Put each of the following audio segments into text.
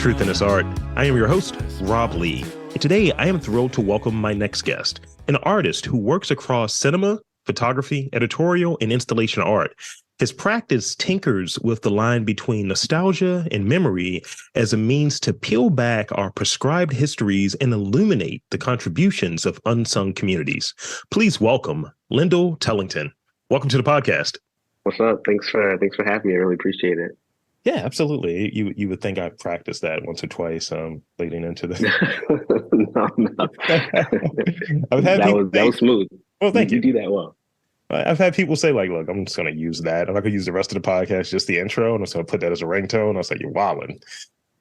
Truth in This Art. I am your host, Rob Lee. And today, I am thrilled to welcome my next guest, an artist who works across cinema, photography, editorial, and installation art. His practice tinkers with the line between nostalgia and memory as a means to peel back our prescribed histories and illuminate the contributions of unsung communities. Please welcome Lendl Tellington. Welcome to the podcast. What's up? Thanks for having me. I really appreciate it. Yeah, absolutely. You would think I practiced that once or twice leading into this. No. That was smooth. Well, thank you. You do that well. I've had people say, like, look, I'm just going to use that. I'm not going to use the rest of the podcast, just the intro. And I'm just going to put that as a ringtone. I was like, you're wilding.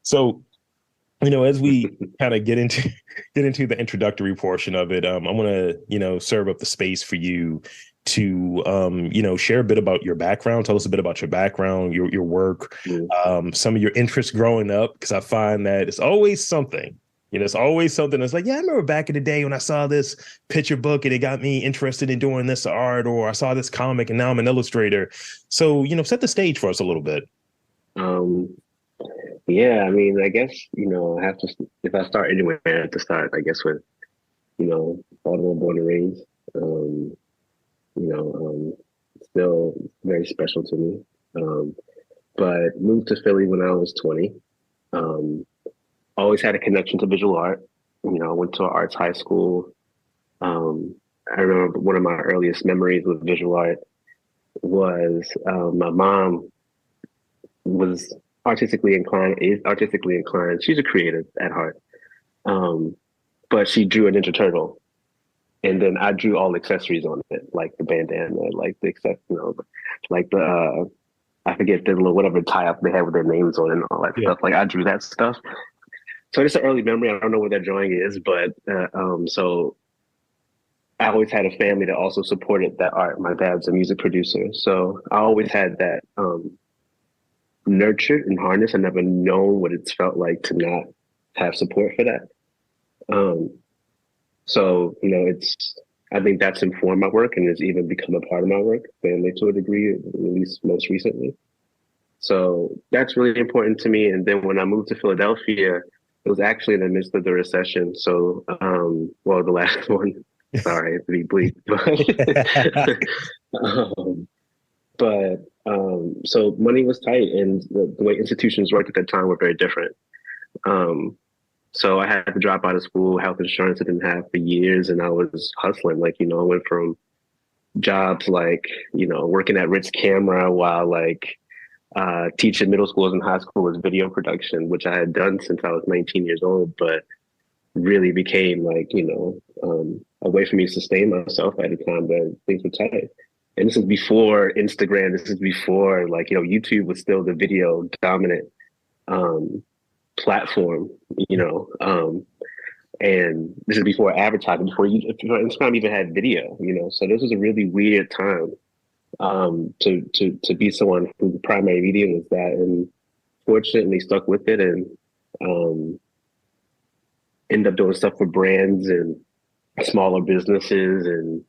So, as we kind of get into the introductory portion of it, I'm going to, serve up the space for you to, share a bit about your background. Tell us a bit about your background, your work, some of your interests growing up, because I find that it's always something. It's always something that's like, yeah, I remember back in the day when I saw this picture book and it got me interested in doing this art, or I saw this comic and now I'm an illustrator. So, set the stage for us a little bit. Yeah, I mean, I guess, I have to, if I start anywhere, I have to start, I guess, with, Baltimore born and raised, still very special to me. But moved to Philly when I was 20. Always had a connection to visual art. I went to an arts high school. I remember one of my earliest memories with visual art was my mom was is artistically inclined. She's a creative at heart. But she drew a Ninja Turtle. And then I drew all accessories on it, like the bandana, like the I forget the little whatever tie-up they had with their names on and all that stuff. Like I drew that stuff. So it's an early memory. I don't know what that drawing is, but so I always had a family that also supported that art. My dad's a music producer, so I always had that nurtured and harnessed. I never known what it's felt like to not have support for that. So I think that's informed my work and has even become a part of my work, family to a degree, at least most recently. So that's really important to me. And then when I moved to Philadelphia, it was actually in the midst of the recession. So, the last one, sorry to be bleak, so money was tight and the way institutions worked at that time were very different. So I had to drop out of school, health insurance I didn't have for years. And I was hustling, I went from jobs like, working at Ritz Camera while teaching middle schools and high school was video production, which I had done since I was 19 years old, but really became a way for me to sustain myself at a time that things were tight. And this is before Instagram. This is before YouTube was still the video dominant platform, and this is before advertising, before Instagram even had video, so this was a really weird time to be someone whose primary medium was that, and fortunately stuck with it and end up doing stuff for brands and smaller businesses and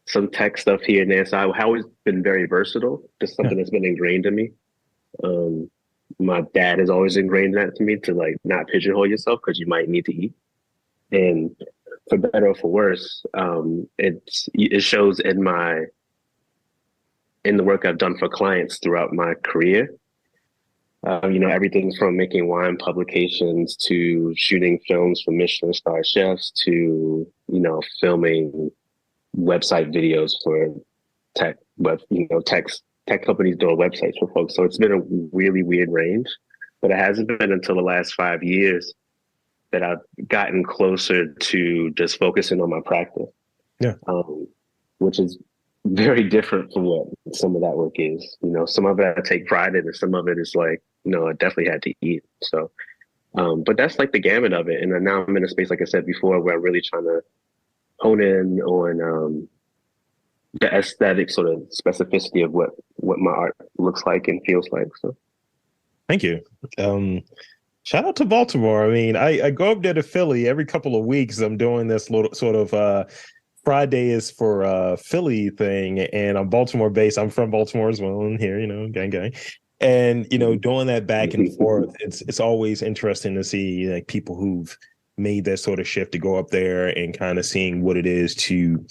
some tech stuff here and there. So I've always been very versatile, just something that's been ingrained in me. My dad has always ingrained that to me, to not pigeonhole yourself because you might need to eat. And for better or for worse, it shows in the work I've done for clients throughout my career. Everything from making wine publications to shooting films for Michelin star chefs to, filming website videos for tech companies doing websites for folks. So it's been a really weird range, but it hasn't been until the last 5 years that I've gotten closer to just focusing on my practice. Yeah. Which is very different from what some of that work is. Some of it I take pride in and some of it is I definitely had to eat. So, but that's the gamut of it. And then now I'm in a space, like I said before, where I'm really trying to hone in on the aesthetic sort of specificity of what my art looks like and feels like. So, thank you. Shout out to Baltimore. I mean, I go up there to Philly every couple of weeks. I'm doing this little sort of Friday is for Philly thing, and I'm Baltimore based. I'm from Baltimore as well, and here, gang. And, doing that back and forth, it's always interesting to see like people who've made that sort of shift to go up there and kind of seeing what it is to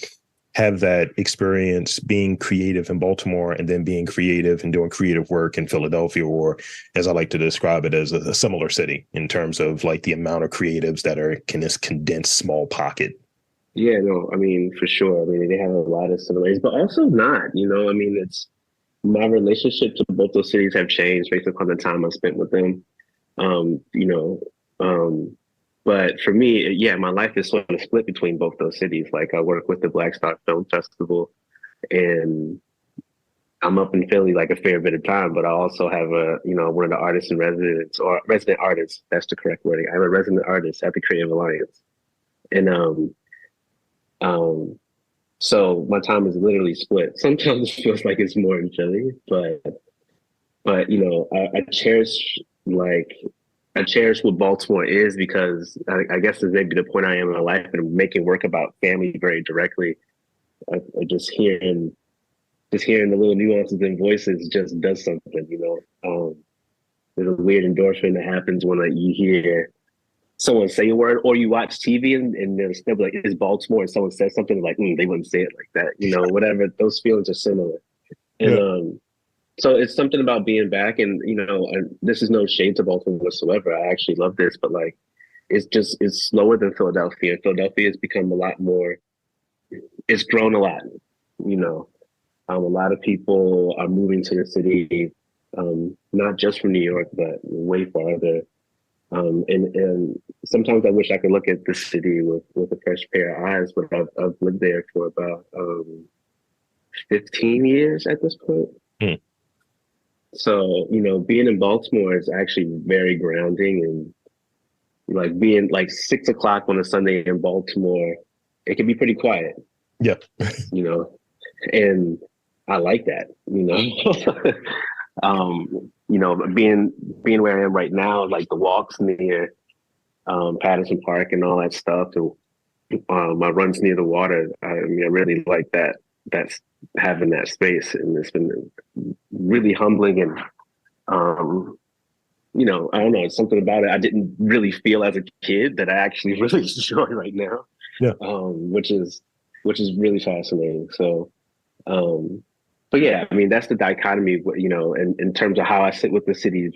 have that experience being creative in Baltimore and then being creative and doing creative work in Philadelphia, or as I like to describe it, as a similar city in terms of like the amount of creatives that are in this condensed small pocket. Yeah, no, I mean, for sure. I mean, they have a lot of similarities, but also not, I mean, it's my relationship to both those cities have changed based upon the time I spent with them. Um, you know, um, but for me, yeah, my life is sort of split between both those cities. Like I work with the Black Star Film Festival, and I'm up in Philly like a fair bit of time, but I also have one of the artists in residence, or resident artists. That's the correct wording. I'm a resident artist at the Creative Alliance, and um, so my time is literally split. Sometimes it feels like it's more in Philly, but I cherish like I cherish what Baltimore is, because I guess is maybe the point I am in my life, and making work about family very directly. I just hearing the little nuances in voices just does something. There's a weird endorphin that happens when you hear someone say a word, or you watch TV and they'll be like, "It's Baltimore," and someone says something like, they wouldn't say it like that. Whatever. Those feelings are similar, and Yeah. so it's something about being back, and and this is no shade to Baltimore whatsoever. I actually love this, but like, it's slower than Philadelphia. Philadelphia has become a lot more. It's grown a lot. You know, a lot of people are moving to the city, not just from New York, but way farther. And sometimes I wish I could look at the city with a fresh pair of eyes, but I've lived there for about 15 years at this point. Hmm. So, being in Baltimore is actually very grounding, and like being like 6 o'clock on a Sunday in Baltimore, it can be pretty quiet, Yeah. and I like that. Being where I am right now, like the walks near Patterson Park and all that stuff, and my runs near the water. I mean, I really like that. That's having that space, and it's been really humbling. And I don't know, it's something about it I didn't really feel as a kid that I actually really enjoy right now. Yeah. Which is really fascinating. So, but yeah, I mean, that's the dichotomy, in terms of how I sit with the cities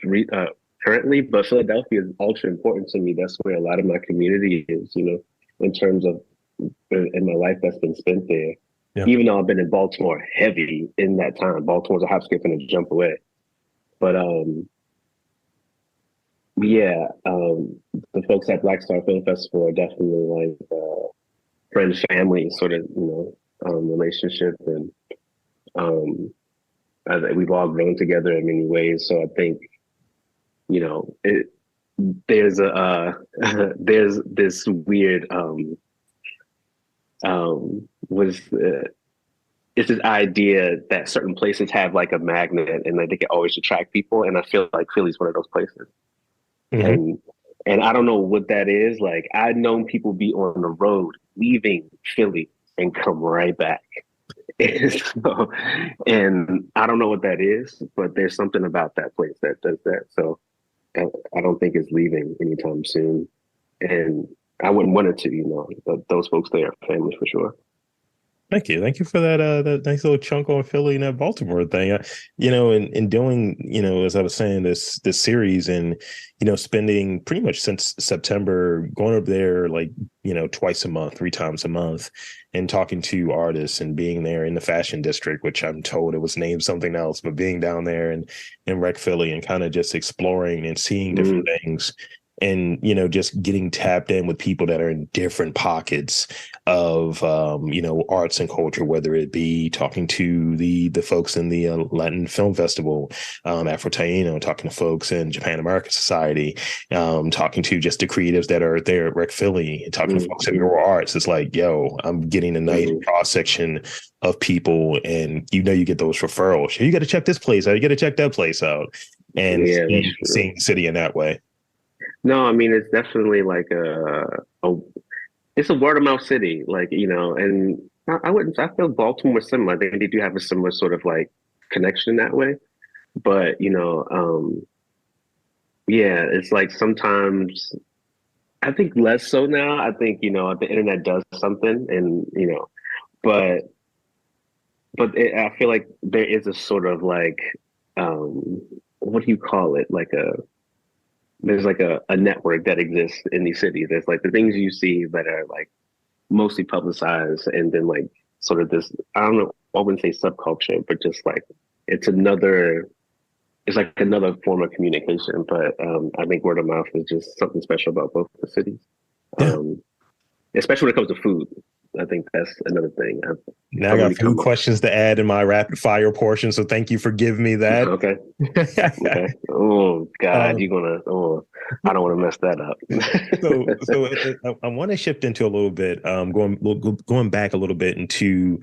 currently. But Philadelphia is ultra important to me. That's where a lot of my community is, in terms of in my life that's been spent there. Yeah. Even though I've been in Baltimore heavy in that time, Baltimore's a hop, skip, and a jump away. But the folks at Black Star Film Festival are definitely like friend, family sort of, relationship, and we've all grown together in many ways. So I think, there's there's this weird it's this idea that certain places have like a magnet, and that they can always attract people. And I feel like Philly's one of those places. Mm-hmm. And I don't know what that is. Like, I've known people be on the road leaving Philly and come right back. And I don't know what that is, but there's something about that place that does that. So I don't think it's leaving anytime soon. And I wouldn't want it to, but those folks there are family for sure. Thank you. Thank you for that nice little chunk on Philly and that Baltimore thing. In doing, as I was saying, this series, and, spending pretty much since September, going up there like, twice a month, 3 times a month, and talking to artists, and being there in the fashion district, which I'm told it was named something else, but being down there and in Rec Philly, and kind of just exploring and seeing different things. And, just getting tapped in with people that are in different pockets of, arts and culture, whether it be talking to the folks in the Latin Film Festival, Afro Taino, talking to folks in Japan American Society, talking to just the creatives that are there at Rec Philly, talking to folks at Mural Arts. It's like, yo, I'm getting a nice cross section of people, and you get those referrals. You got to check this place out. You got to check that place out, and seeing the city in that way. No, I mean, it's definitely like it's a word of mouth city, like, and I feel Baltimore similar. I think they do have a similar sort of like connection that way. But yeah, it's like sometimes I think less so now. I think the internet does something, and but I feel like there is a sort of like what do you call it? Like there's like a network that exists in these cities. There's like the things you see that are like mostly publicized, and then like sort of this, I don't know, I wouldn't say subculture, but just like it's another it's like another form of communication. But I think word of mouth is just something special about both the cities. Yeah. Um, Especially when it comes to food. I think that's another thing. Now I I've got really food come up. questions to add in my rapid fire portion. So thank you for giving me that. Okay. Okay. Oh God, um, you're gonna. Oh, I don't want to mess that I want to shift into a little bit, going back a little bit into,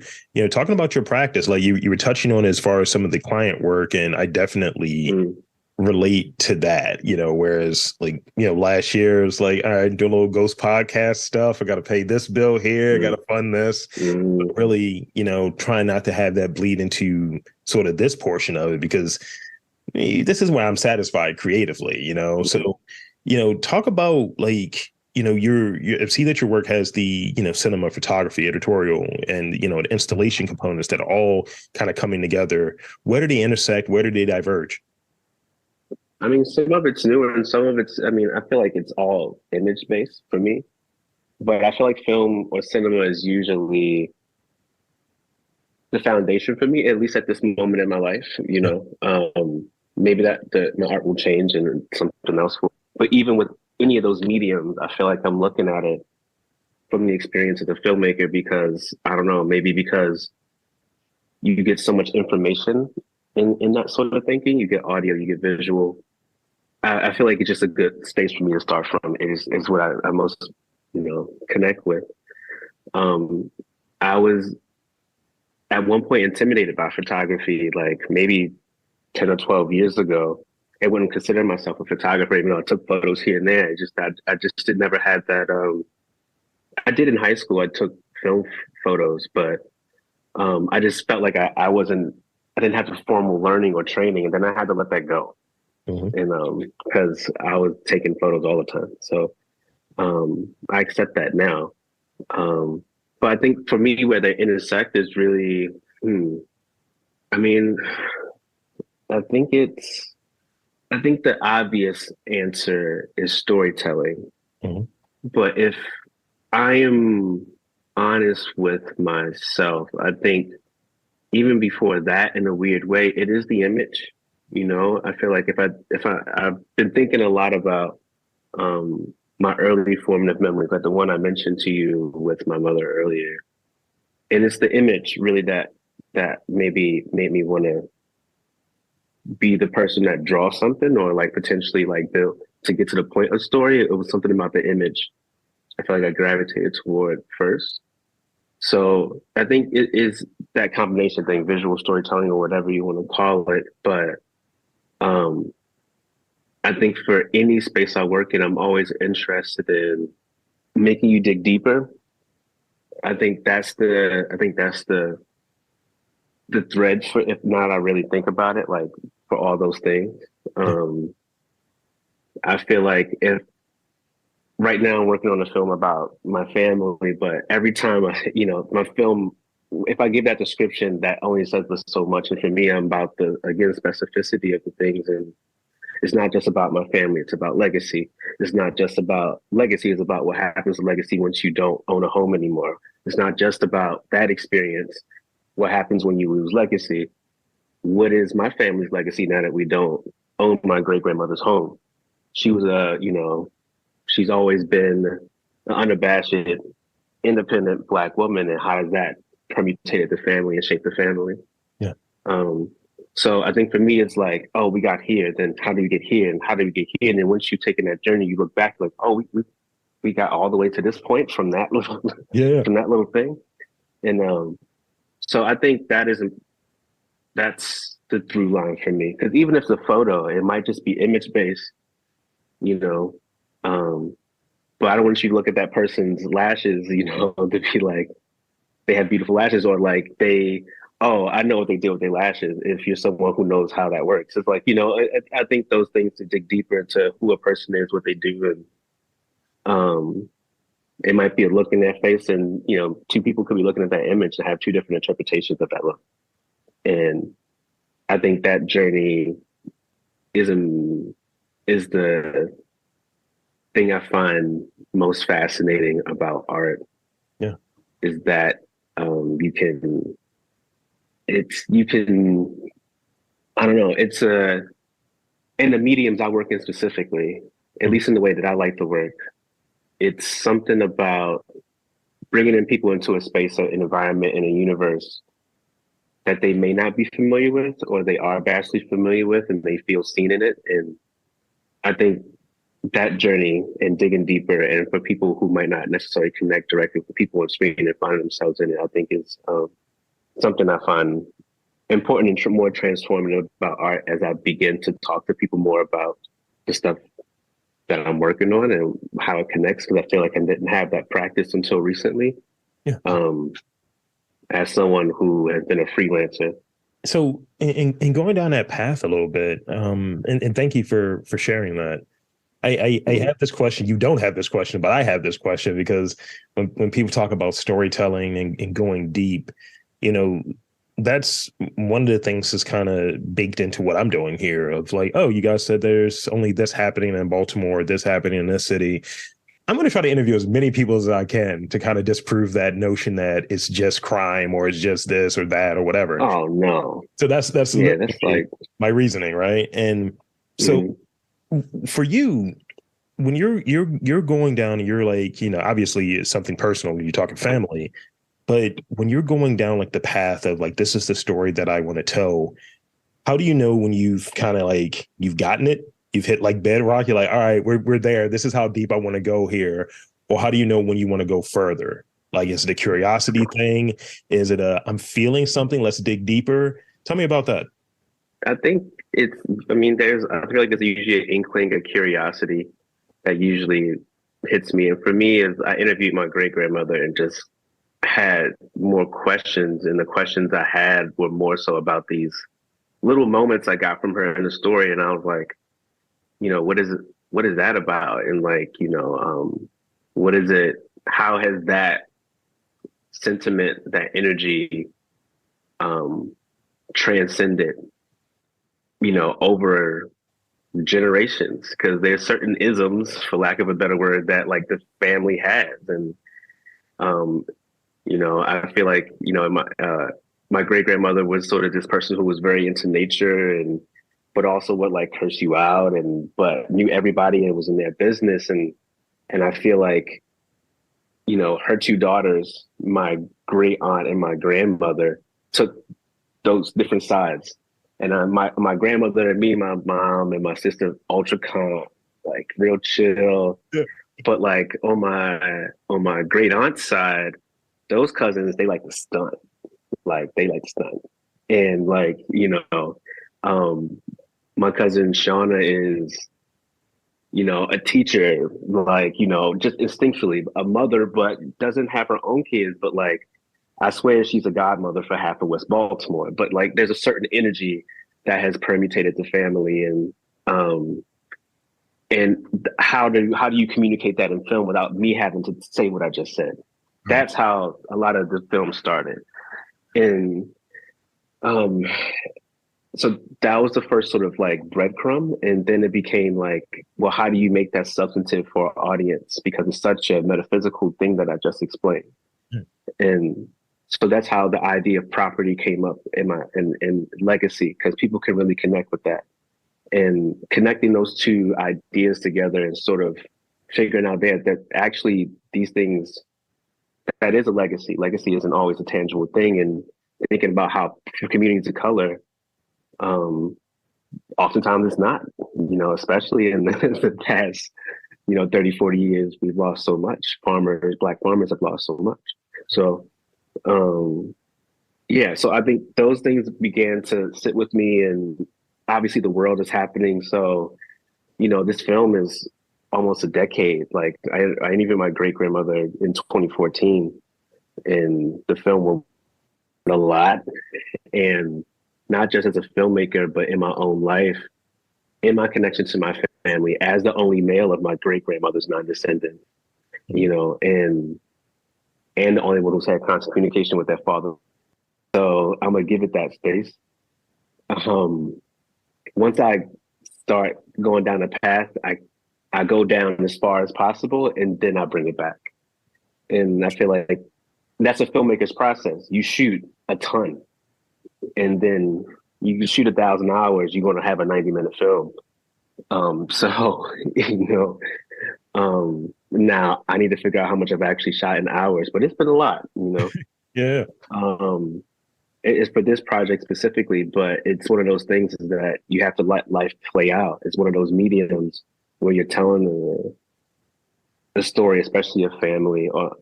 talking about your practice. Like you were touching on as far as some of the client work, and I definitely up. relate to that. Whereas like last year it was like, all right, do a little ghost podcast stuff. I got to pay this bill here. I got Mm, to fund this. mm, But really, trying not to have that bleed into sort of this portion of it, because this is where I'm satisfied creatively, mm. So, talk about like, I see that your work has the, cinema, photography, editorial, and, the installation components that are all kind of coming together. Where do they intersect? Where do they diverge? I mean, some of it's newer and some of it's, I mean, I feel like it's all image based for me, but I feel like film or cinema is usually the foundation for me, at least at this moment in my life, Yeah. Maybe that my art will change and something else will, but even with any of those mediums, I feel like I'm looking at it from the experience of the filmmaker because I don't know, maybe because you get so much information in that sort of thinking, you get audio, you get visual. I feel like it's just a good space for me to start from. Is what I most connect with. Um, I was at one point intimidated by photography, like maybe 10 or 12 years ago. I wouldn't consider myself a photographer, even though I took photos here and there. I just never had that. I did in high school. I took film photos, but I just felt like I wasn't. I didn't have the formal learning or training, and then I had to let that go. Mhm. And because I was taking photos all the time, so I accept that now. Um, but I think for me, where they intersect is really. I mean, I think it's. I think the obvious answer is storytelling. Mhm. But if I am honest with myself, I think even before that, in a weird way, it is the image. I feel like I've been thinking a lot about my early formative memories, like the one I mentioned to you with my mother earlier, and it's the image really that maybe made me want to be the person that draws something or like potentially like build to get to the point of story. It was something about the image I feel like I gravitated toward first. So I think it is that combination thing, visual storytelling or whatever you want to call it. But um, I think for any space I work in, I'm always interested in making you dig deeper. I think that's the thread for if not I really think about it, like for all those things. Yeah. Um, I feel like if right now I'm working on a film about my family, but every time my film, if I give that description, that only says so much. And for me, I'm about the, again, specificity of the things. And it's not just about my family. It's about legacy. It's not just about legacy. It's about what happens to legacy once you don't own a home anymore. It's not just about that experience. What happens when you lose legacy? What is my family's legacy now that we don't own my great grandmother's home? She was she's always been an unabashed, independent Black woman, and how does that permutate the family and shape the family? Yeah. Um, so I think for me, it's like, oh, we got here. Then how do we get here? And how do we get here? And then once you've taken that journey, you look back like, oh, we got all the way to this point from that little Yeah. from that little thing. And so I think that's the through line for me. Because even if the photo, it might just be image based, you know. Um, but I don't want you to look at that person's lashes, to be like they have beautiful lashes or like they oh, I know what they do with their lashes. If you're someone who knows how that works, it's like, I think those things to dig deeper into who a person is, what they do, and it might be a look in their face, and two people could be looking at that image and have two different interpretations of that look. And I think that journey is is the thing I find most fascinating about art. Yeah. Is that you can I don't know, it's in the mediums I work in specifically, at least in the way that I like to work, it's something about bringing in people into a space or an environment in a universe that they may not be familiar with, or they are vastly familiar with, and they feel seen in it. And I think that journey and digging deeper, and for people who might not necessarily connect directly with people on screen and find themselves in it, I think is something I find important and more transformative about art as I begin to talk to people more about the stuff that I'm working on and how it connects, because I feel like I didn't have that practice until recently. Yeah. As someone who has been a freelancer. So in going down that path a little bit, and thank you for sharing that. I have this question. You don't have this question, but I have this question because when people talk about storytelling and going deep, that's one of the things that's kind of baked into what I'm doing here of like, oh, you guys said there's only this happening in Baltimore, this happening in this city. I'm going to try to interview as many people as I can to kind of disprove that notion that it's just crime or it's just this or that or whatever. Oh, no. So that's like my reasoning. Right. And so for you, when you're going down and you're like, obviously it's something personal when you're talking family, but when you're going down like the path of like, this is the story that I want to tell, how do you know when you've kind of like, you've gotten it, you've hit like bedrock, you're like, all right, we're there. This is how deep I want to go here. Or how do you know when you want to go further? Like, is it a curiosity thing? Is it I'm feeling something, let's dig deeper? Tell me about that. I think I feel like there's usually an inkling of curiosity that usually hits me. And for me, is I interviewed my great grandmother and just had more questions. And the questions I had were more so about these little moments I got from her in the story. And I was like, what is that about? And like, what is it? How has that sentiment, that energy, transcended, over generations? Because there's certain isms, for lack of a better word, that like the family has. And, I feel like, my great grandmother was sort of this person who was very into nature but also would like curse you out but knew everybody and was in their business. And I feel like, her two daughters, my great aunt and my grandmother, took those different sides. And my grandmother and me, my mom and my sister, ultra calm, like real chill. Yeah. But like on my great aunt's side, those cousins, they like to stunt. And like, my cousin Shauna is, a teacher, like, just instinctually a mother, but doesn't have her own kids. But like, I swear she's a godmother for half of West Baltimore. But like, there's a certain energy that has permutated the family. And how do you communicate that in film without me having to say what I just said? That's how a lot of the film started. And so that was the first sort of like breadcrumb. And then it became like, well, how do you make that substantive for our audience? Because it's such a metaphysical thing that I just explained. And so that's how the idea of property came up in legacy, because people can really connect with that. And connecting those two ideas together and sort of figuring out that actually these things, that is a legacy. Legacy isn't always a tangible thing. And thinking about how communities of color, oftentimes it's not, especially in the past, 30, 40 years, we've lost so much. Black farmers have lost so much. So, so I think those things began to sit with me, and obviously the world is happening. So, this film is almost a decade. Like I interviewed my great grandmother in 2014, and the film will a lot, and not just as a filmmaker, but in my own life, in my connection to my family, as the only male of my great grandmother's non-descendant, you know, and the only one who's had constant communication with their father. So I'm gonna give it that space. Once I start going down the path, I go down as far as possible, and then I bring it back. And I feel like that's a filmmaker's process. You shoot a ton, and then you can shoot 1,000 hours. You're going to have a 90-minute film. So you know, now I need to figure out how much I've actually shot in hours, but it's been a lot. You know. Yeah. It's for this project specifically, but it's one of those things is that you have to let life play out. It's one of those mediums where you're telling the story, especially a family, or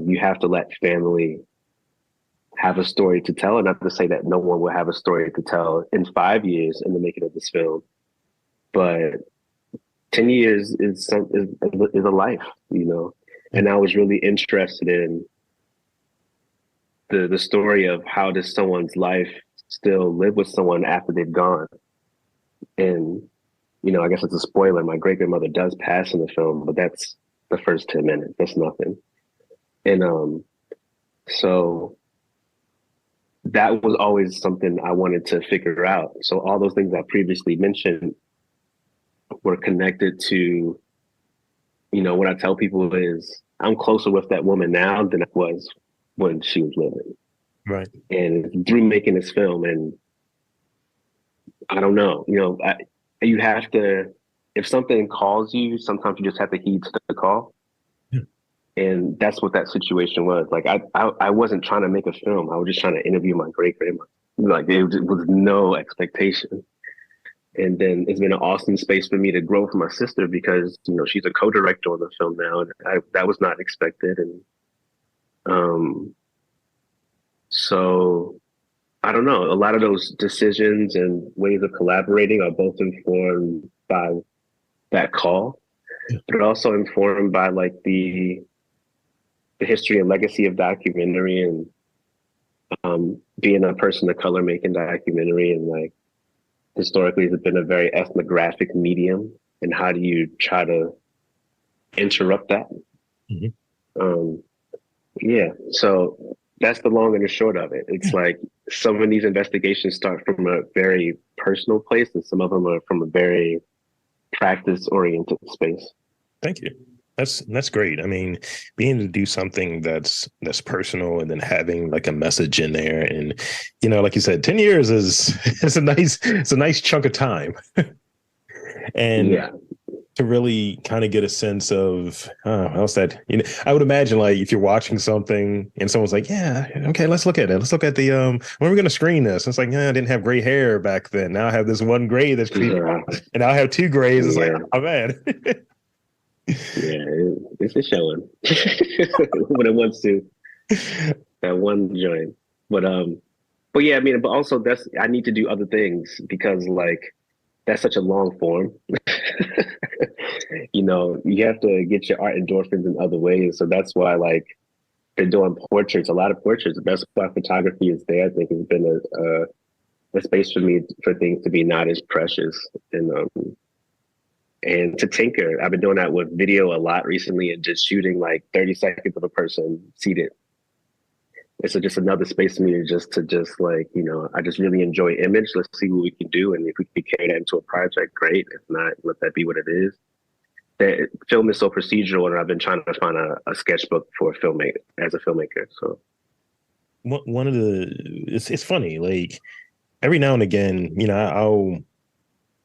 you have to let family have a story to tell. And not to say that no one will have a story to tell in 5 years in the making of this film, but 10 years is a life, you know. And I was really interested in the story of how does someone's life still live with someone after they've gone. And, you know, I guess it's a spoiler. My great grandmother does pass in the film, but that's the first 10 minutes. That's nothing. And so that was always something I wanted to figure out. So all those things I previously mentioned were connected to, you know, what I tell people is I'm closer with that woman now than I was when she was living. Right. And through making this film, and I don't know, you know, you have to, if something calls you, sometimes you just have to heed to the call. Yeah. And that's what that situation was. Like, I wasn't trying to make a film. I was just trying to interview my great grandmother. Like, it was no expectation. And then it's been an awesome space for me to grow from my sister because, you know, she's a co-director on the film now. And that was not expected. And so I don't know, a lot of those decisions and ways of collaborating are both informed by that call, but also informed by like the history and legacy of documentary and being a person of color making documentary, and like historically it's been a very ethnographic medium, and how do you try to interrupt that? Mm-hmm. Yeah, so that's the long and the short of it. It's like some of these investigations start from a very personal place, and some of them are from a very practice-oriented space. Thank you. That's great. I mean, being able to do something that's personal and then having like a message in there, and you know, like you said, 10 years is a nice chunk of time, and yeah. To really kind of get a sense of how's that, you know, I would imagine like if you're watching something and someone's like, yeah, okay, let's look at it. Let's look at the when we're going to screen this. It's like, yeah, I didn't have gray hair back then. Now I have this one gray that's creepy, and now I have two grays. It's like, oh man. Yeah, it's a showing when it wants to. That one joint, but yeah, I mean, but also I need to do other things because like that's such a long form. You know, you have to get your art endorphins in other ways. So that's why, like, they're doing portraits, a lot of portraits. That's why photography is there. I think it's been a space for me for things to be not as precious and to tinker. I've been doing that with video a lot recently, and just shooting like 30 seconds of a person seated. It's just another space for me to just like, you know, I just really enjoy image. Let's see what we can do. And if we can carry that into a project, great. If not, let that be what it is. That film is so procedural, and I've been trying to find a sketchbook for a filmmaker as a filmmaker. So one of it's funny, like every now and again, you know,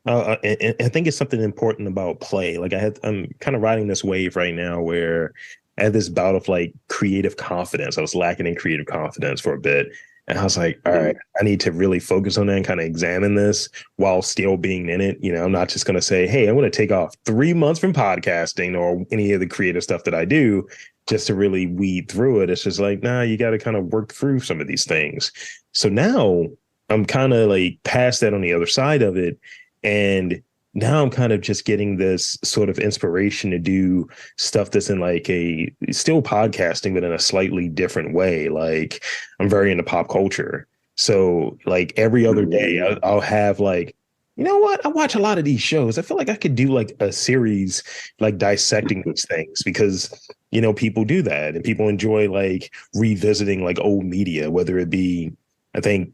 I think it's something important about play. Like I'm kind of riding this wave right now where I had this bout of like creative confidence. I was lacking in creative confidence for a bit. And I was like, all right, I need to really focus on that and kind of examine this while still being in it. You know, I'm not just going to say, hey, I'm going to take off 3 months from podcasting or any of the creative stuff that I do just to really weed through it. It's just like, nah, you got to kind of work through some of these things. So now I'm kind of like past that on the other side of it. And now I'm kind of just getting this sort of inspiration to do stuff that's in like a still podcasting, but in a slightly different way. Like I'm very into pop culture. So like every other day I'll have like, you know what? I watch a lot of these shows. I feel like I could do like a series like dissecting these things because, you know, people do that and people enjoy like revisiting like old media, whether it be, I think,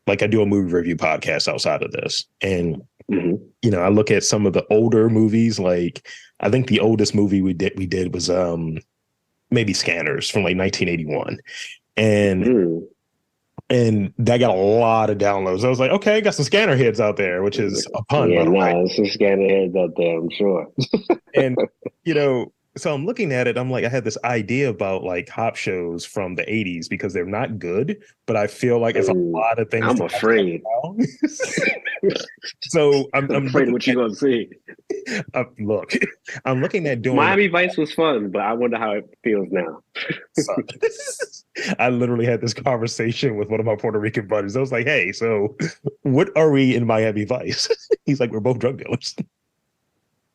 like I do a movie review podcast outside of this. And, you know, I look at some of the older movies, like I think the oldest movie we did was maybe Scanners from like 1981. And that got a lot of downloads. I was like, okay, got some scanner heads out there, which is a pun. Yeah, there's some scanner heads out there, I'm sure. And, you know, so I'm looking at it. I'm like, I had this idea about like cop shows from the 80s because they're not good, but I feel like it's a lot of things. I'm afraid. So I'm afraid of what you're going to see. Look, I'm looking at doing Miami Vice was fun, but I wonder how it feels now. I literally had this conversation with one of my Puerto Rican buddies. I was like, hey, so what are we in Miami Vice? He's like, we're both drug dealers.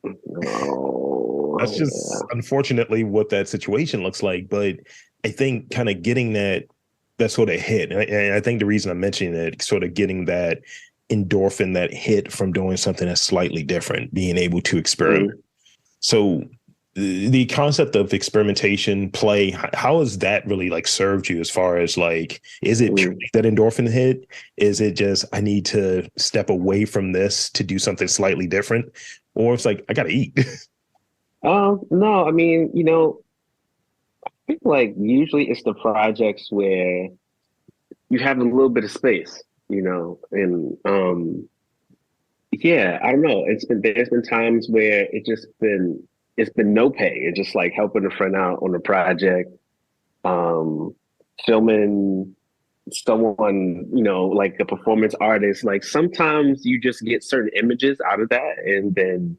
No, that's just unfortunately what that situation looks like. But I think kind of getting that sort of hit, and I think the reason I'm mentioning it, sort of getting that endorphin, that hit from doing something that's slightly different, being able to experiment. So the concept of experimentation, play, how has that really like served you as far as like, is it purely that endorphin hit? Is it just, I need to step away from this to do something slightly different? Or it's like, I got to eat. No, I mean, you know, I think like usually it's the projects where you have a little bit of space, you know, and yeah, I don't know. There's been times where it's been no pay. It's just like helping a friend out on a project, filming someone, you know, like a performance artist. Like sometimes you just get certain images out of that, and then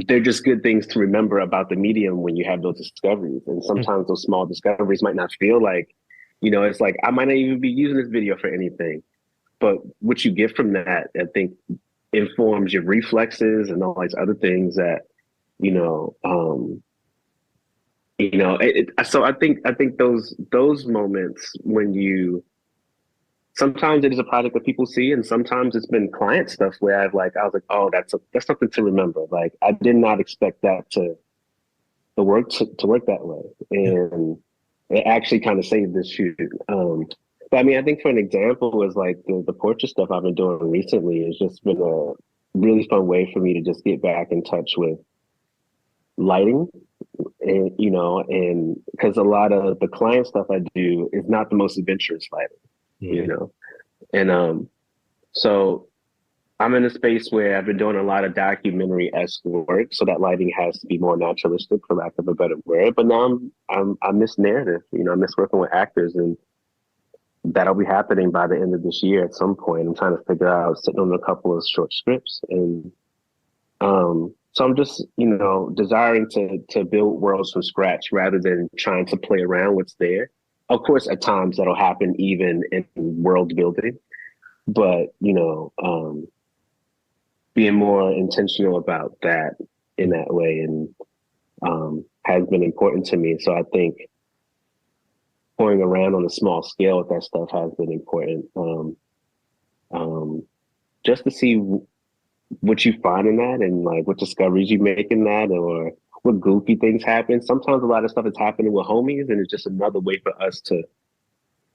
they're just good things to remember about the medium when you have those discoveries. And sometimes those small discoveries might not feel like, you know, it's like I might not even be using this video for anything, but what you get from that, I think, informs your reflexes and all these other things that, so I think those moments when sometimes it is a project that people see, and sometimes it's been client stuff where I was like, oh, that's something to remember. Like I did not expect that to work that way, and it actually kind of saved this shoot. But I mean, I think for an example is like the portrait stuff I've been doing recently has just been a really fun way for me to just get back in touch with lighting, and and because a lot of the client stuff I do is not the most adventurous lighting. And so I'm in a space where I've been doing a lot of documentary-esque work, so that lighting has to be more naturalistic, for lack of a better word. But now I miss narrative. I miss working with actors, and that'll be happening by the end of this year at some point. I'm trying to figure out, sitting on a couple of short scripts, and so I'm just desiring to build worlds from scratch rather than trying to play around what's there. Of course, at times that'll happen even in world building, but being more intentional about that in that way and has been important to me. So I think pouring around on a small scale with that stuff has been important. Just to see what you find in that, and like what discoveries you make in that, or what goofy things happen. Sometimes a lot of stuff is happening with homies, and it's just another way for us to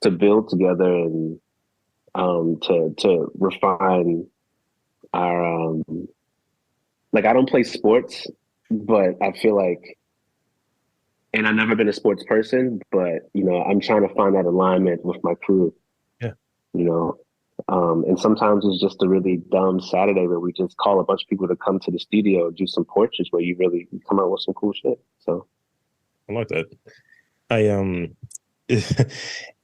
build together and to refine our like, I don't play sports, but I feel like, and I've never been a sports person, but I'm trying to find that alignment with my crew. Yeah. And sometimes it's just a really dumb Saturday where we just call a bunch of people to come to the studio and do some portraits where you really come out with some cool shit. So I like that.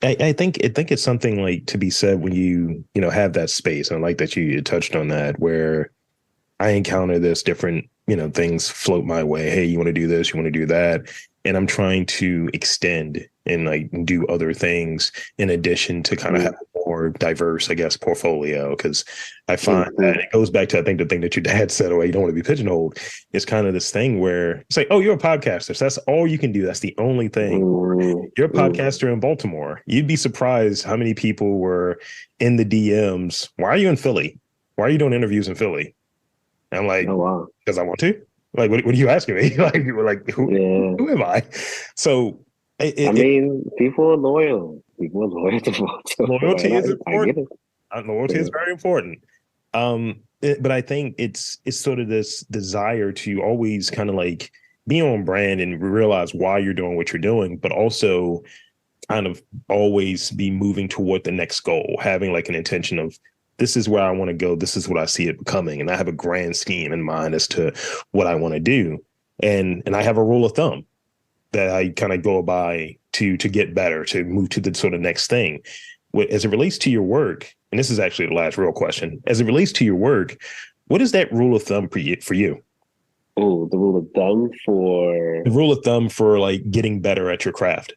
I think it's something like to be said when you have that space. And I like that you touched on that, where I encounter this different things float my way. Hey, you want to do this? You want to do that? And I'm trying to extend and like do other things in addition to kind of have more more diverse, I guess, portfolio. Because I find that it goes back to, I think, the thing that your dad said, oh, you don't want to be pigeonholed. It's kind of this thing where it's like, oh, you're a podcaster. So that's all you can do. That's the only thing. Or you're a podcaster in Baltimore. You'd be surprised how many people were in the DMs. Why are you in Philly? Why are you doing interviews in Philly? And I'm like, oh, wow, because I want to. Like, what are you asking me? Like, people are like, who am I? So, I mean, people are loyal. People are loyal to Baltimore. Loyalty is important. Loyalty is very important. But I think it's sort of this desire to always kind of like be on brand and realize why you're doing what you're doing, but also kind of always be moving toward the next goal, having like an intention of, this is where I want to go. This is what I see it becoming. And I have a grand scheme in mind as to what I want to do. And I have a rule of thumb that I kind of go by to get better, to move to the sort of next thing. As it relates to your work, and this is actually the last real question, as it relates to your work, what is that rule of thumb for you? Oh, the rule of thumb for... The rule of thumb for like getting better at your craft.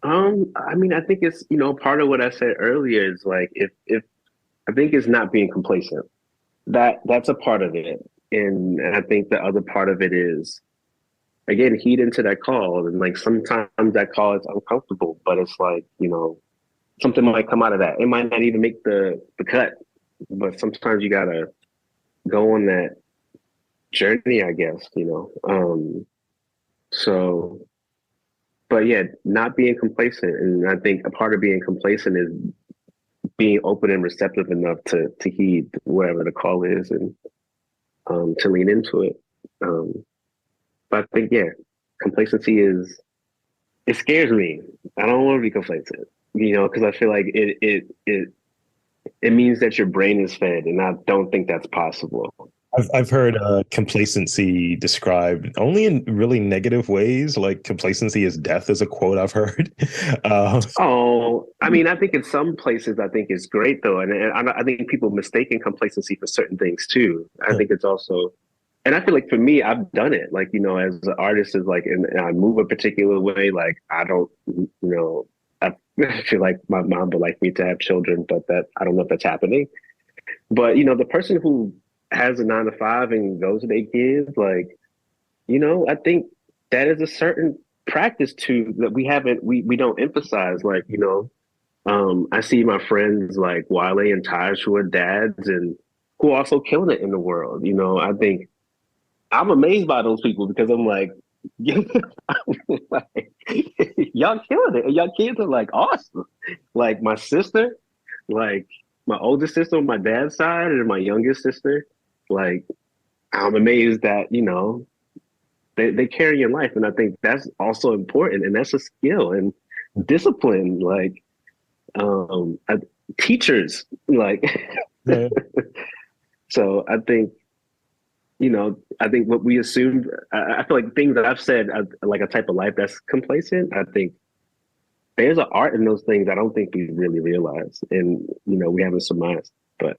I mean, I think it's, part of what I said earlier is like, if I think it's not being complacent. That's a part of it. And I think the other part of it is, again, heed into that call. And like, sometimes that call is uncomfortable, but it's like, something might come out of that. It might not even make the cut, but sometimes you gotta go on that journey, I guess, so, but yeah, not being complacent. And I think a part of being complacent is being open and receptive enough to heed wherever the call is and to lean into it. But I think, yeah, complacency it scares me. I don't want to be complacent, because I feel like it means that your brain is fed, and I don't think that's possible. I've heard complacency described only in really negative ways. Like complacency is death is a quote I've heard. I mean, I think in some places, I think it's great though. And I think people mistaken complacency for certain things too. I think it's also, and I feel like for me, I've done it. Like, as an artist is like, and I move a particular way. Like, I don't, I feel like my mom would like me to have children, but I don't know if that's happening. But, the person who has a 9-to-5 and goes to their kids, like, I think that is a certain practice too that we don't emphasize. Like, I see my friends like Wale and Taj who are dads and who are also killing it in the world. I think I'm amazed by those people because I'm like, like y'all killing it. And y'all kids are like awesome. Like my sister, like my oldest sister on my dad's side and my youngest sister, like I'm amazed that, they carry your life. And I think that's also important. And that's a skill and discipline, like teachers, like, yeah. So I think, I think what we assumed, I feel like things that I've said, like a type of life that's complacent, I think there's an art in those things I don't think we really realize. And, we haven't surmised, but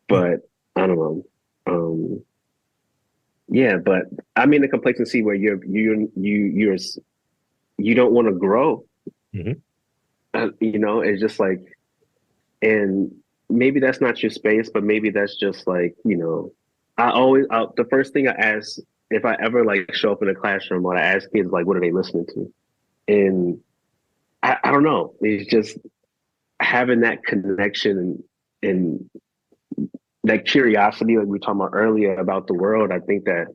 I don't know. Yeah, but I mean the complacency where you don't want to grow. Mm-hmm. It's just like, and maybe that's not your space, but maybe that's just like, the first thing I ask if I ever like show up in a classroom, what I ask kids like, what are they listening to? And I don't know. It's just having that connection and that curiosity, like we were talking about earlier about the world. I think that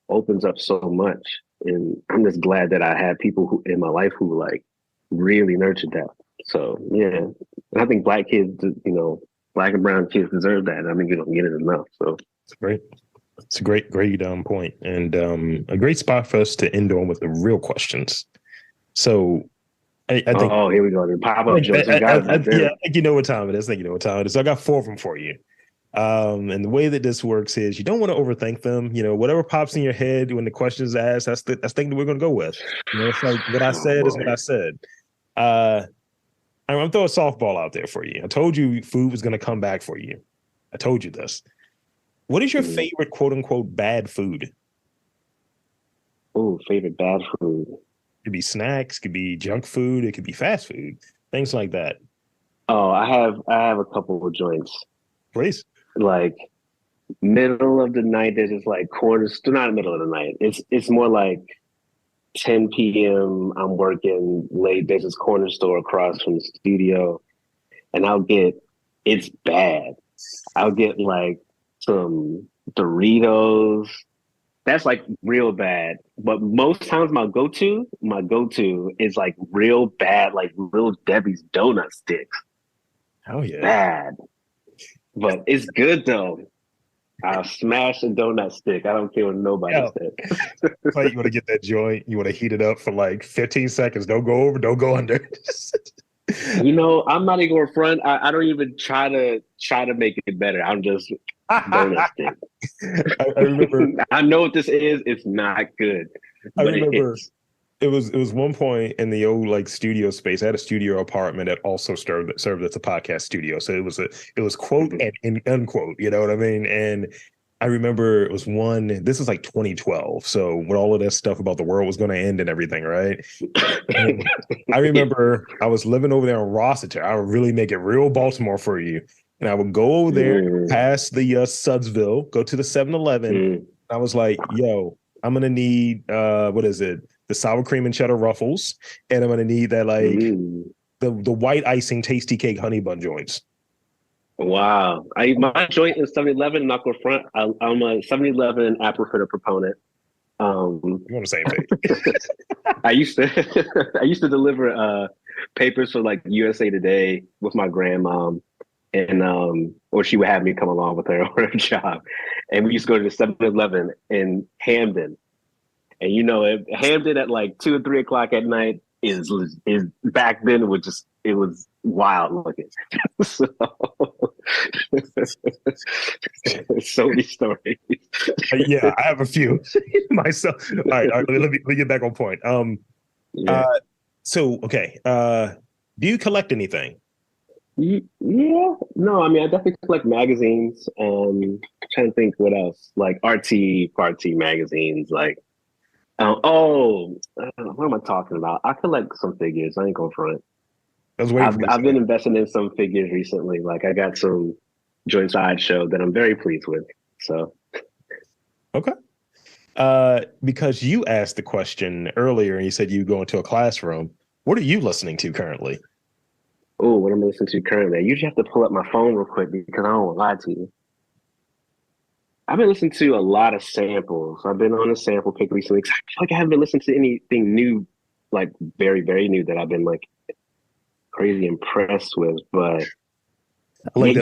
opens up so much. And I'm just glad that I had people who in my life who like really nurtured that. So yeah, and I think Black kids, Black and brown kids deserve that. I mean, you don't get it enough. So it's great. It's a great point, and a great spot for us to end on with the real questions. So I think. Oh, here we go. The pop-up jokes. Yeah, I think you know what time it is. So I got 4 of them for you. And the way that this works is you don't want to overthink them. Whatever pops in your head when the question is asked, that's the thing that we're going to go with. It's like what I said is what I said. I'm going to throw a softball out there for you. I told you food was going to come back for you. I told you this. What is your favorite quote unquote bad food? Oh, favorite bad food. It could be snacks, could be junk food, it could be fast food, things like that. Oh, I have a couple of joints. Please. Like middle of the night, there's just like corners. Not the middle of the night. It's more like 10 p.m. I'm working late. There's this corner store across from the studio, and it's bad. I'll get like some Doritos. That's like real bad. But most times my go-to is like real bad, like real Debbie's donut sticks. Oh yeah. Bad. But it's good though. I'll smash a donut stick. I don't care what nobody says. Like you want to get that joint, you want to heat it up for like 15 seconds. Don't go over, don't go under. You know, I'm not even going front. I don't even try to make it better. I'm just donut stick. I remember. I know what this is. It's not good. I remember it was one point in the old like studio space. I had a studio apartment that also served as a podcast studio. So it was quote and unquote, you know what I mean? And I remember it was this is like 2012. So when all of this stuff about the world was going to end and everything, right? And I remember I was living over there in Rossiter. I would really make it real Baltimore for you. And I would go over there past the Sudsville, go to the 7-Eleven. I was like, yo, I'm going to need, what is it? The sour cream and cheddar ruffles. And I'm going to need that like the white icing tasty cake honey bun joints. Wow. My joint is 7-Eleven, not go front. I'm a 7-Eleven apple fritter proponent. You're on the same page. I used to deliver papers for like USA Today with my grandmom. And or she would have me come along with her on her job. And we used to go to the 7-Eleven in Hamden. And you know, Hamden at like 2 or 3 o'clock at night is back then it was wild looking. So many stories. Yeah, I have a few myself. All right, let me get back on point. So okay, do you collect anything? Yeah, no, I mean I definitely collect magazines. I'm trying to think what else, like RT party magazines, like what am I talking about? I collect some figures. I ain't going front. I've been investing in some figures recently. Like I got some Joint Sideshow that I'm very pleased with. So okay. Because you asked the question earlier and you said you go into a classroom. What are you listening to currently? Oh, what am I listening to currently? I usually have to pull up my phone real quick because I don't want to lie to you. I've been listening to a lot of samples. I've been on a sample kick recently. I feel like I haven't been listening to anything new, like very, very new that I've been like crazy impressed with. But I've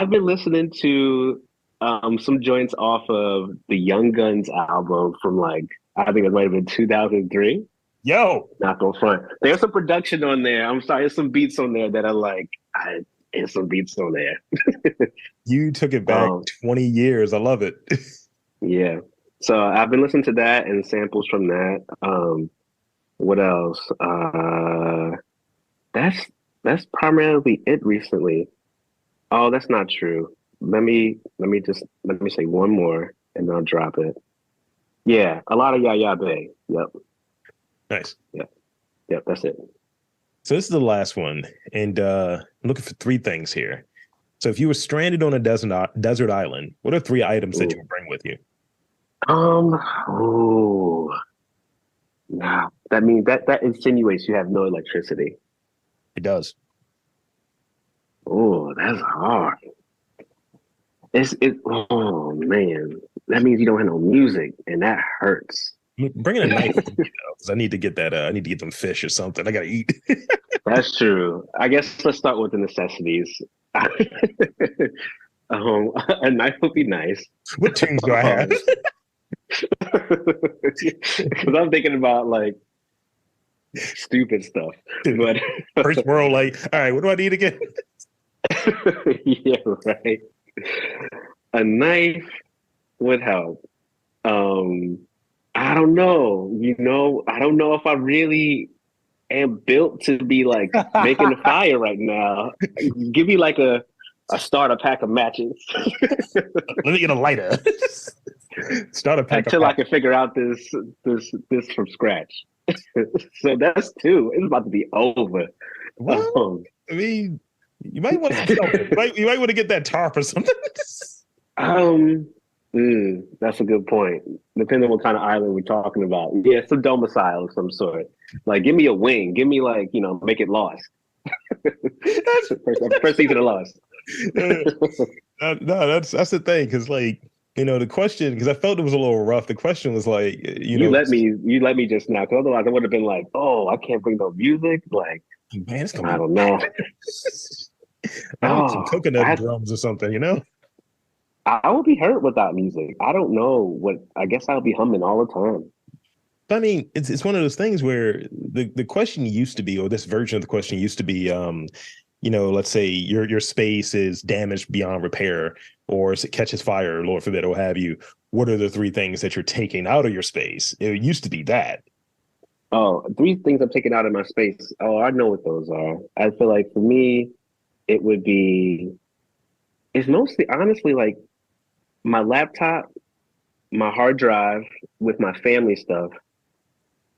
been listening to some joints off of the Young Guns album from like, I think it might have been 2003. Yo, not go front. There's some production on there. I'm sorry, there's some beats on there that I like. There's some beats on there. You took it back 20 years. I love it. Yeah. So I've been listening to that and samples from that. What else? That's primarily it recently. Oh, that's not true. Let me say one more and then I'll drop it. Yeah, a lot of Yaya Bay. Yep. Nice. Yep, that's it. So this is the last one, and I'm looking for 3 things here. So if you were stranded on a desert island, what are 3 items that you would bring with you? Nah, that means that insinuates you have no electricity. It does. Oh, that's hard. Oh man, that means you don't have no music, and that hurts. Bringing a knife with me though, because I need to get that. I need to get them fish or something. I gotta eat. That's true. I guess let's start with the necessities. A knife would be nice. What tunes do I have? Because I'm thinking about like stupid stuff. But first world, like, all right, what do I need again? Yeah, right. A knife would help. I don't know. I don't know if I really am built to be like making a fire right now. Give me like a starter pack of matches. Let me get a lighter. Start a pack until of I can figure out this from scratch. So that's two. It's about to be over. Well, I mean, you might want some shelter. You might want to get that tarp or something. That's a good point. Depending on what kind of island we're talking about. Yeah, it's a domicile of some sort. Like, give me a wing. Give me make it Lost. first season of Lost. No, that's the thing, because the question, because I felt it was a little rough. The question was like, you let me just now, because otherwise I would have been like, oh, I can't bring no music. Like, man, I don't know. I want some coconut drums or something, I will be hurt without music. I don't know I guess I'll be humming all the time. I mean, it's one of those things where the question used to be, or this version of the question used to be, let's say your space is damaged beyond repair, or it catches fire, Lord forbid, or what have you. What are the three things that you're taking out of your space? It used to be that. Oh, three things I'm taking out of my space. Oh, I know what those are. I feel like for me, it would be, it's mostly honestly like my laptop, my hard drive with my family stuff.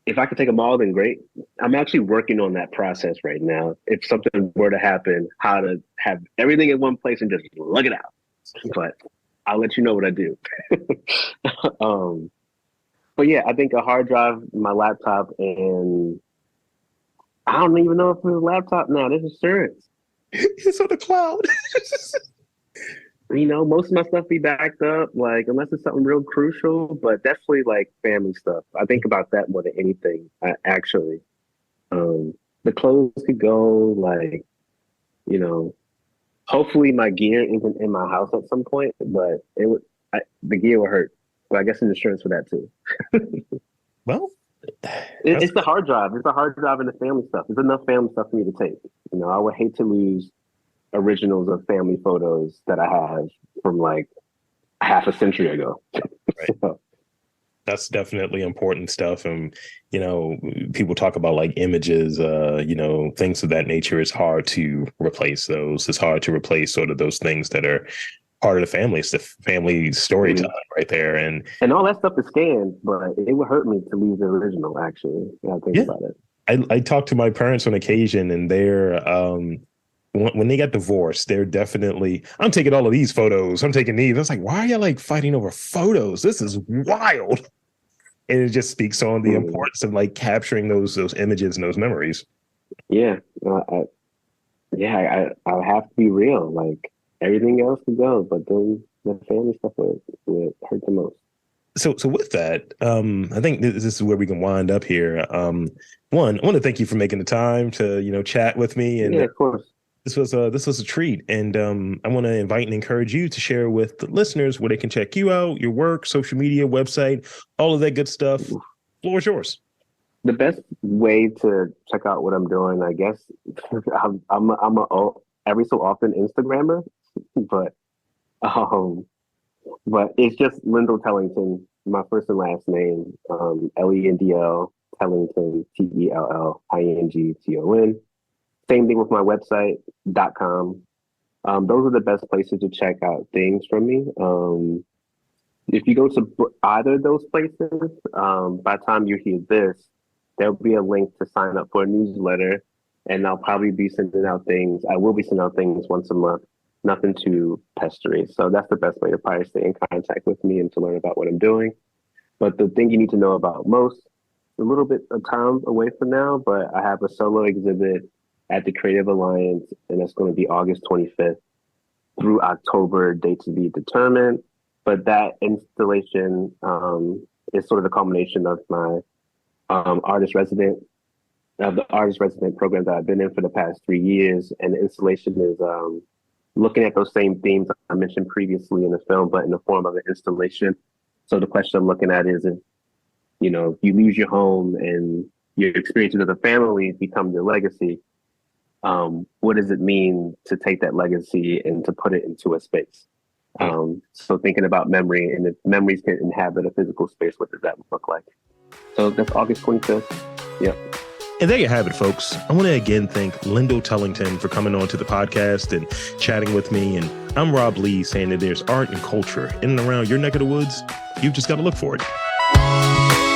If I could take them all, then great. I'm actually working on that process right now. If something were to happen, how to have everything in one place and just lug it out. But I'll let you know what I do. But yeah, I think a hard drive, my laptop, and I don't even know if it's a laptop now. There's insurance. It's on the cloud. Most of my stuff be backed up, like unless it's something real crucial, but definitely like family stuff. I think about that more than anything, actually. The clothes could go, like, hopefully my gear isn't in my house at some point, but the gear would hurt. But I guess there's insurance for that too. Well, it's the hard drive. It's the hard drive and the family stuff. There's enough family stuff for me to take. I would hate to lose originals of family photos that I have from like half a century ago. Right. So, that's definitely important stuff. And, people talk about like images, things of that nature. It's hard to replace those. It's hard to replace sort of those things that are part of the family. It's the family storytelling right there. And all that stuff is scanned, but it would hurt me to lose the original, actually. I think about it. I talk to my parents on occasion, and they're, when they got divorced, they're definitely, I'm taking all of these photos. I'm taking these. I was like, why are you like fighting over photos? This is wild. And it just speaks on the importance of like capturing those images and those memories. Yeah. I have to be real. Like everything else could go, but then the family stuff would hurt the most. So with that, I think this is where we can wind up here. One, I want to thank you for making the time to, chat with me. And yeah, of course. This was a treat, and I want to invite and encourage you to share with the listeners where they can check you out, your work, social media, website, all of that good stuff. Floor is yours. The best way to check out what I'm doing, I guess, I'm a every so often Instagrammer, but it's just Lendl Tellington, my first and last name, Lendl Tellington, Tellington. Same thing with my website.com. Those are the best places to check out things from me. If you go to either of those places, by the time you hear this, there'll be a link to sign up for a newsletter, and I'll probably be sending out things. I will be sending out things once a month, nothing too pestery. So that's the best way to probably stay in contact with me and to learn about what I'm doing. But the thing you need to know about most, a little bit of time away from now, but I have a solo exhibit at the Creative Alliance, and it's going to be August 25th through October, date to be determined. But that installation is sort of the culmination of my artist resident program that I've been in for the past 3 years. And the installation is looking at those same themes I mentioned previously in the film, but in the form of an installation. So the question I'm looking at is, if you lose your home and your experiences of the family become your legacy, what does it mean to take that legacy and to put it into a space? So thinking about memory, and if memories can inhabit a physical space, what does that look like? So that's August 25th. Yeah. And there you have it, folks. I want to again thank Lendl Tellington for coming on to the podcast and chatting with me. And I'm Rob Lee, saying that there's art and culture in and around your neck of the woods. You've just got to look for it.